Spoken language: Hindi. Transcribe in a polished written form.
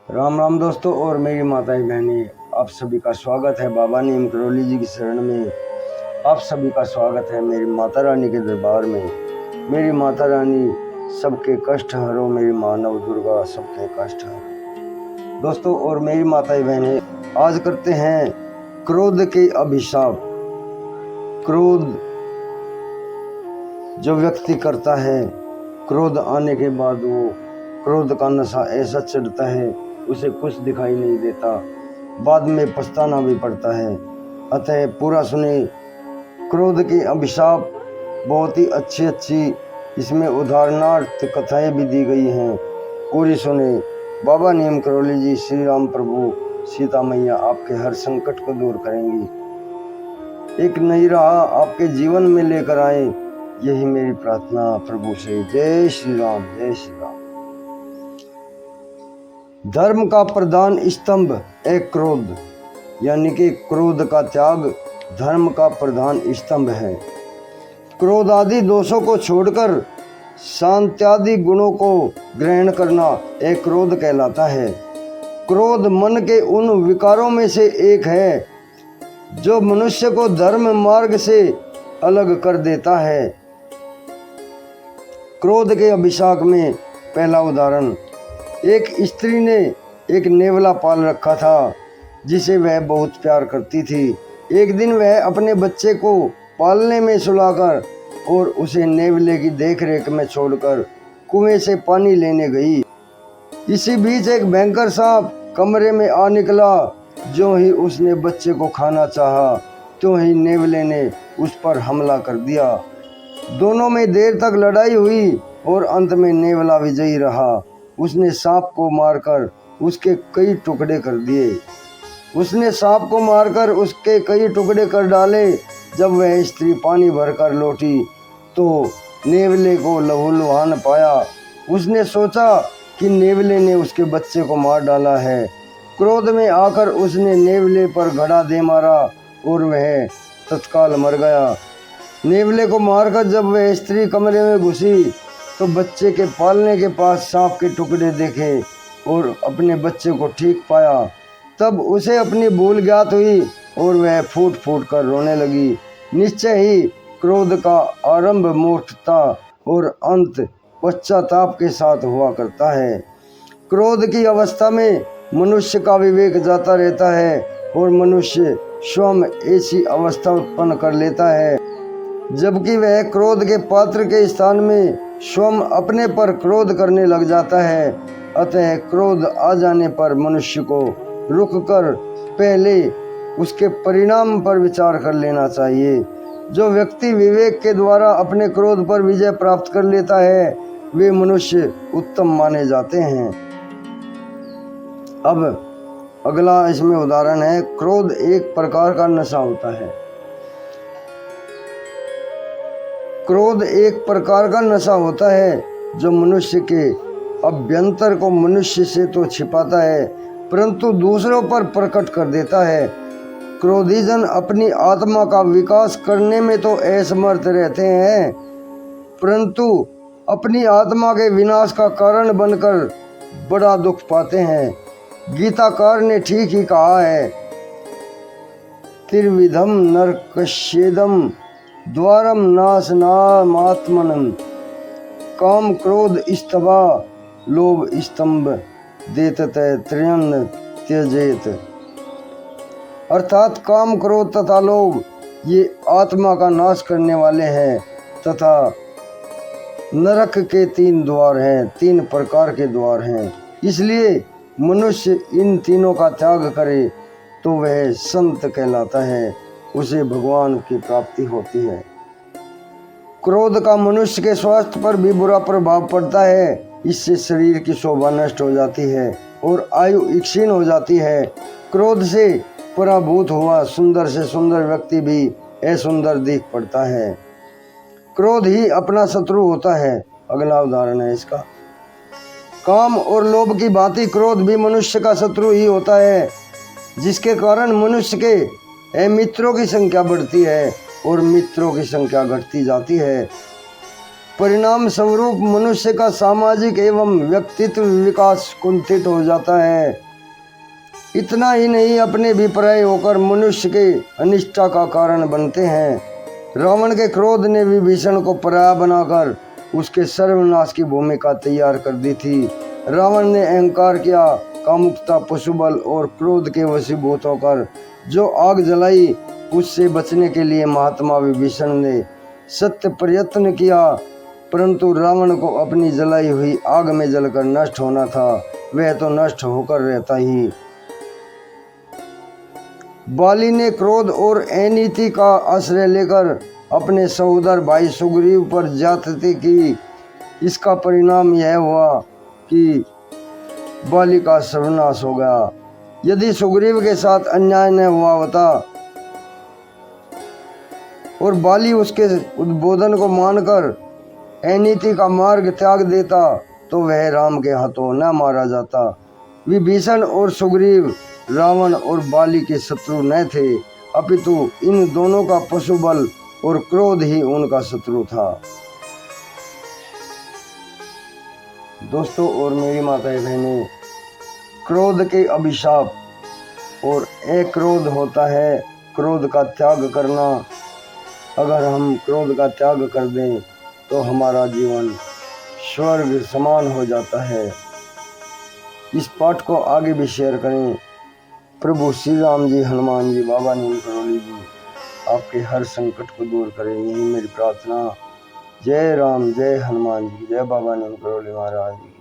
राम राम दोस्तों और मेरी माताएं बहनें, आप सभी का स्वागत है बाबा नीम करौली जी की शरण में। आप सभी का स्वागत है मेरी माता रानी के दरबार में। मेरी माता रानी सबके कष्ट हरो, मेरी माँ नव दुर्गा सबके कष्ट हरो। दोस्तों और मेरी माताएं बहनें, आज करते हैं क्रोध के अभिशाप। क्रोध जो व्यक्ति करता है, क्रोध आने के बाद वो क्रोध का नशा ऐसा चढ़ता है उसे कुछ दिखाई नहीं देता, बाद में पछताना भी पड़ता है। अतः पूरा सुने। क्रोध के अभिशाप बहुत ही अच्छी इसमें उदाहरणार्थ कथाएं भी दी गई हैं। पूरी सुने। बाबा नीम करौली जी, श्री राम प्रभु, सीता मैया आपके हर संकट को दूर करेंगी, एक नई राह आपके जीवन में लेकर आए, यही मेरी प्रार्थना प्रभु से। जय श्री राम, जय श्री राम। धर्म का प्रधान स्तंभ है क्रोध, यानी कि क्रोध का त्याग धर्म का प्रधान स्तंभ है। क्रोध आदि दोषों को छोड़कर शांत्यादि गुणों को ग्रहण करना एक क्रोध कहलाता है। क्रोध मन के उन विकारों में से एक है जो मनुष्य को धर्म मार्ग से अलग कर देता है। क्रोध के अभिशाप में पहला उदाहरण, एक स्त्री ने एक नेवला पाल रखा था जिसे वह बहुत प्यार करती थी। एक दिन वह अपने बच्चे को पालने में सुलाकर और उसे नेवले की देखरेख में छोड़कर कुएं से पानी लेने गई। इसी बीच एक भयंकर सांप कमरे में आ निकला। जो ही उसने बच्चे को खाना चाहा, त्यों ही नेवले ने उस पर हमला कर दिया। दोनों में देर तक लड़ाई हुई और अंत में नेवला विजयी रहा। उसने सांप को मारकर उसके कई टुकड़े कर दिए। उसने सांप को मारकर उसके कई टुकड़े कर डाले। जब वह स्त्री पानी भरकर लौटी तो नेवले को लहूलुहान पाया। उसने सोचा कि नेवले ने उसके बच्चे को मार डाला है। क्रोध में आकर उसने नेवले पर घड़ा दे मारा और वह तत्काल मर गया। नेवले को मारकर जब वह स्त्री कमरे में घुसी तो बच्चे के पालने के पास सांप के टुकड़े देखे और अपने बच्चे को ठीक पाया। तब उसे अपनी भूल ज्ञात हुई और वह फूट फूट कर रोने लगी। निश्चय ही क्रोध का आरंभ मूर्खता और अंत पश्चाताप के साथ हुआ करता है। क्रोध की अवस्था में मनुष्य का विवेक जाता रहता है और मनुष्य स्वयं ऐसी अवस्था उत्पन्न कर लेता है जबकि वह क्रोध के पात्र के स्थान में स्वयं अपने पर क्रोध करने लग जाता है। अतः क्रोध आ जाने पर मनुष्य को रुककर पहले उसके परिणाम पर विचार कर लेना चाहिए। जो व्यक्ति विवेक के द्वारा अपने क्रोध पर विजय प्राप्त कर लेता है वे मनुष्य उत्तम माने जाते हैं। अब अगला इसमें उदाहरण है, क्रोध एक प्रकार का नशा होता है। क्रोध एक प्रकार का नशा होता है जो मनुष्य के अभ्यंतर को मनुष्य से तो छिपाता है परंतु दूसरों पर प्रकट कर देता है। क्रोधी जन अपनी आत्मा का विकास करने में तो असमर्थ रहते हैं परंतु अपनी आत्मा के विनाश का कारण बनकर बड़ा दुख पाते हैं। गीताकार ने ठीक ही कहा है, त्रिविधम नरकस्येदम द्वारम नाशनामात्मनं काम क्रोध स्तभा लोभ स्तंभ देतत त्र्यन्न त्यजेत। अर्थात काम क्रोध तथा लोभ ये आत्मा का नाश करने वाले हैं तथा नरक के 3 द्वार हैं, 3 प्रकार के द्वार हैं। इसलिए मनुष्य इन तीनों का त्याग करे तो वह संत कहलाता है, उसे भगवान की प्राप्ति होती है। क्रोध का मनुष्य के स्वास्थ्य पर भी बुरा प्रभाव पड़ता है। इससे शरीर की शोभा नष्ट हो जाती है और आयु क्षीण हो जाती है। क्रोध से पराभूत हुआ सुंदर से सुंदर व्यक्ति भी असुंदर दिख पड़ता है। क्रोध ही अपना शत्रु होता है। अगला उदाहरण है इसका, काम और लोभ की भांति क्रोध भी मनुष्य का शत्रु ही होता है, जिसके कारण मनुष्य के मित्रों की संख्या बढ़ती है और मित्रों की संख्या घटती जाती है। परिणाम स्वरूप मनुष्य का सामाजिक एवं व्यक्तित्व विकास कुंठित हो जाता है। इतना ही नहीं, अपने विपर्य होकर मनुष्य के अनिष्टा का कारण बनते हैं। रावण के क्रोध ने विभीषण को पराया बनाकर उसके सर्वनाश की भूमिका तैयार कर दी थी। रावण ने अहंकार किया, कामुकता, पशुबल और क्रोध के वशीभूत होकर जो आग जलाई, उससे बचने के लिए महात्मा विभीषण ने सत्य प्रयत्न किया, परंतु रावण को अपनी जलाई हुई आग में जलकर नष्ट होना था। वह तो नष्ट होकर रहता ही। बाली ने क्रोध और अनीति का आश्रय लेकर अपने सहोदर भाई सुग्रीव पर ज्यादती की। इसका परिणाम यह हुआ कि बाली का सर्वनाश हो गया। यदि सुग्रीव के साथ अन्याय न हुआ होता और बाली उसके उद्बोधन को मानकर अनीति का मार्ग त्याग देता, तो वह राम के हाथों न मारा जाता। विभीषण और सुग्रीव रावण और बाली के शत्रु न थे, अपितु इन दोनों का पशुबल और क्रोध ही उनका शत्रु था। दोस्तों और मेरी माताएं बहनें, क्रोध के अभिशाप और अक्रोध होता है क्रोध का त्याग करना। अगर हम क्रोध का त्याग कर दें तो हमारा जीवन स्वर्ग समान हो जाता है। इस पाठ को आगे भी शेयर करें। प्रभु श्री राम जी, हनुमान जी, बाबा नीम करोली जी आपके हर संकट को दूर करें, यही मेरी प्रार्थना। जय राम, जय हनुमान जी, जय बाबा नीम करोली महाराज जी।